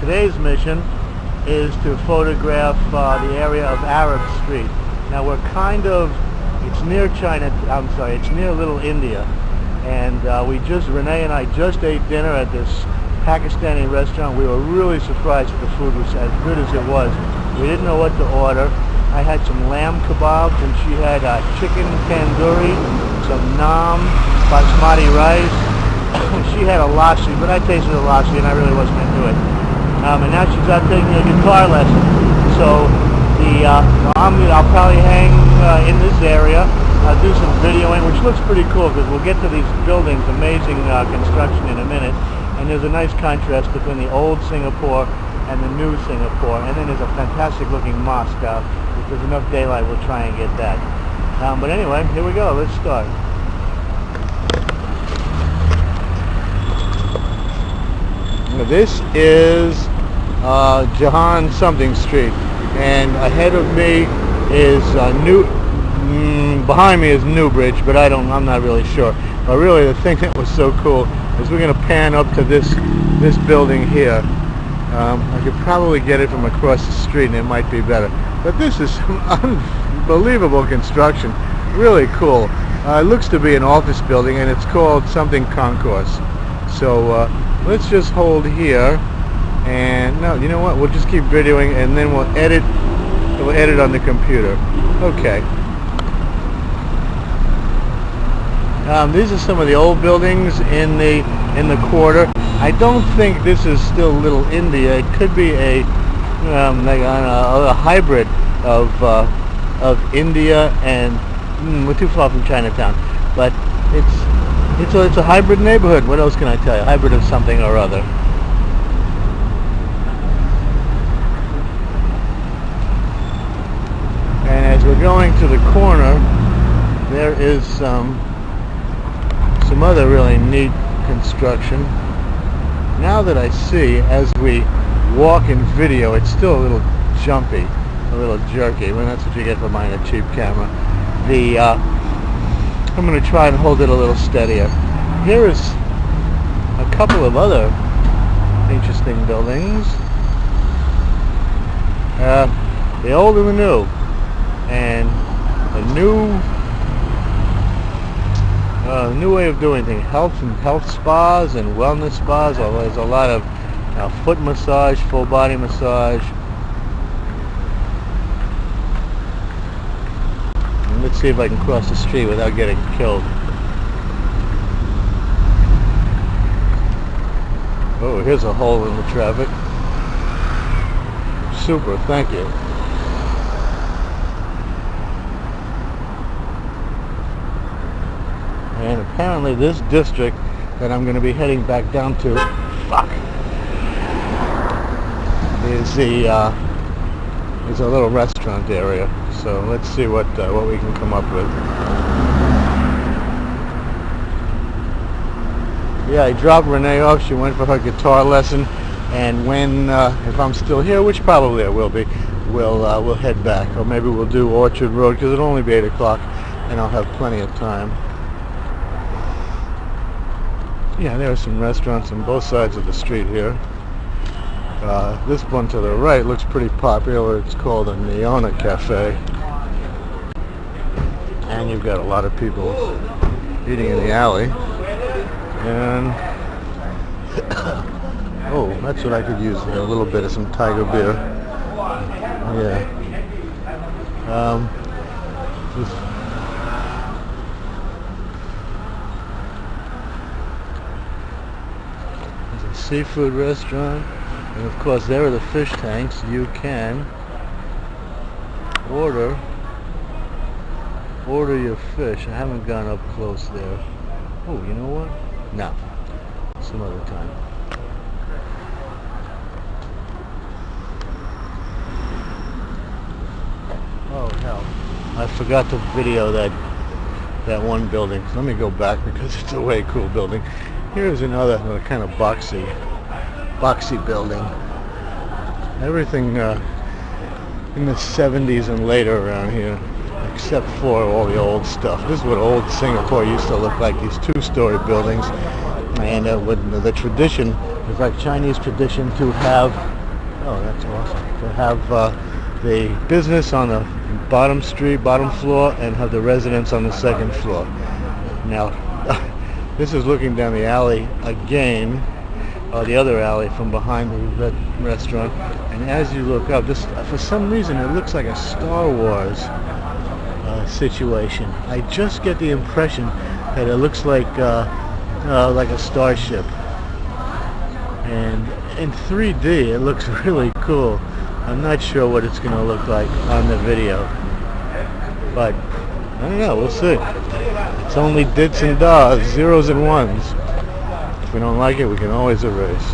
Today's mission is to photograph the area of Arab Street. Now we're it's near it's near Little India, and Renee and I just ate dinner at this Pakistani restaurant. We were really surprised that the food was as good as it was. We didn't know what to order. I had some lamb kebabs, and she had chicken tandoori, some naan, basmati rice. She had a lassi, but I tasted a lassi and I really wasn't into it. And now she's out taking a guitar lesson. So I'll probably hang in this area. I'll do some videoing, which looks pretty cool because we'll get to these buildings, amazing construction in a minute. And there's a nice contrast between the old Singapore and the new Singapore. And then there's a fantastic looking mosque. If there's enough daylight, we'll try and get that. But anyway, here we go. Let's start. This is Jahan something street, and ahead of me is behind me is Newbridge, but I'm not really sure. But really, the thing that was so cool is we're going to pan up to this building here. I could probably get it from across the street, and it might be better. But this is some unbelievable construction, really cool. It looks to be an office building, and it's called something Concourse. So let's just hold here, and no, you know what? We'll just keep videoing, and then we'll edit. We'll edit on the computer. Okay. These are some of the old buildings in the quarter. I don't think this is still Little India. It could be a hybrid of India and we're too far from Chinatown, but it's a hybrid neighborhood. What else can I tell you? Hybrid of something or other. And as we're going to the corner, there is some other really neat construction. Now that I see, as we walk in video, it's still a little jumpy, a little jerky. Well, that's what you get for buying a cheap camera. I'm going to try and hold it a little steadier. Here is a couple of other interesting buildings. The old and the new. And a new way of doing things. Health spas and wellness spas. There's a lot of foot massage, full body massage. And let's see if I can cross the street without getting killed. Oh, here's a hole in the traffic. Super, thank you. And apparently this district that I'm going to be heading back down to, is a little restaurant area. So let's see what we can come up with. Yeah, I dropped Renee off. She went for her guitar lesson, and when if I'm still here, which probably I will be, we'll head back, or maybe we'll do Orchard Road because it'll only be 8 o'clock, and I'll have plenty of time. Yeah, there are some restaurants on both sides of the street here. This one to the right looks pretty popular. It's called a Neona Cafe. And you've got a lot of people eating in the alley. And oh, that's what I could use there, a little bit of some Tiger beer. Yeah. Seafood restaurant, and of course there are the fish tanks. You can order your fish. I haven't gone up close there. Oh, you know what? No, some other time. Oh hell, I forgot to video that one building. Let me go back because it's a way cool building. Here's another kind of boxy building. Everything in the 70s and later around here, except for all the old stuff. This is what old Singapore used to look like, these two-story buildings. And with the tradition, it's like Chinese tradition to have Oh, that's awesome. To have the business on the bottom street, bottom floor, and have the residents on the second floor. Now, this is looking down the alley again, the other alley from behind the restaurant. And as you look up, this, for some reason, it looks like a Star Wars situation. I just get the impression that it looks like a starship. And in 3D, it looks really cool. I'm not sure what it's going to look like on the video, but I don't know, we'll see. It's only dits and dots, zeros and ones. If we don't like it, we can always erase.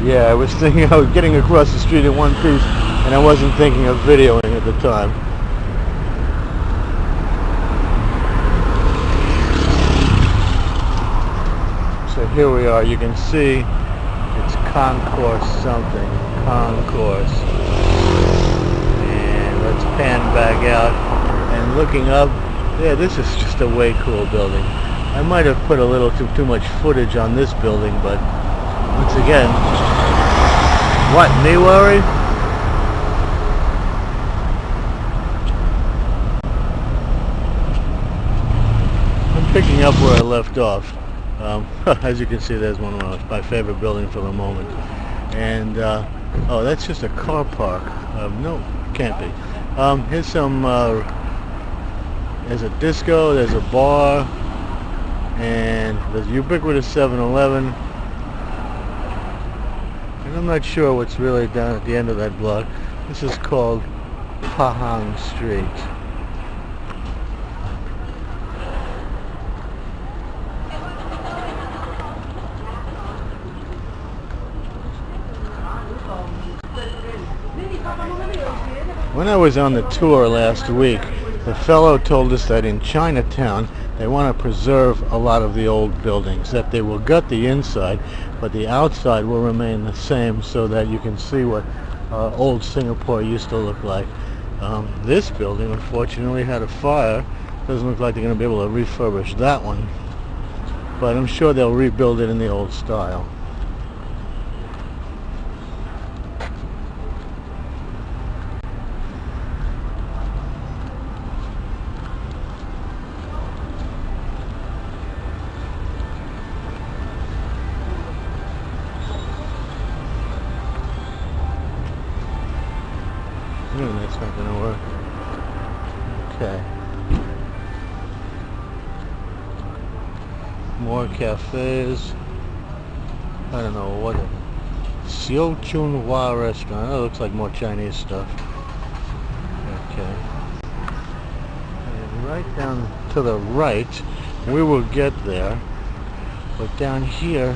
Yeah, I was thinking I was getting across the street in one piece, and I wasn't thinking of videoing at the time. So here we are. You can see it's concourse something. Concourse. And let's pan back out. And looking up, yeah, this is just a way cool building. I might have put a little too much footage on this building, but once again, what, me worry? I'm picking up where I left off. As you can see, there's one of my favorite buildings for the moment. And, oh, that's just a car park. No, can't be. Here's some, there's a disco, there's a bar, and there's ubiquitous 7-Eleven. And I'm not sure what's really down at the end of that block. This is called Pahang Street. When I was on the tour last week, the fellow told us that in Chinatown they want to preserve a lot of the old buildings, that they will gut the inside, but the outside will remain the same so that you can see what old Singapore used to look like. This building, unfortunately, had a fire. Doesn't look like they're going to be able to refurbish that one, but I'm sure they'll rebuild it in the old style. That's not going to work. Okay. More cafes. I don't know what it is. Xiao Chun Hua restaurant. That looks like more Chinese stuff. Okay. And right down to the right, we will get there. But down here,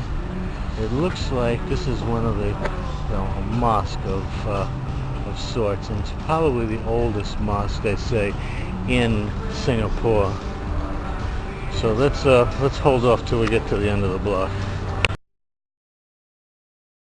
it looks like this is one of the, a mosque of sorts, and it's probably the oldest mosque, they say, in Singapore. So let's hold off till we get to the end of the block.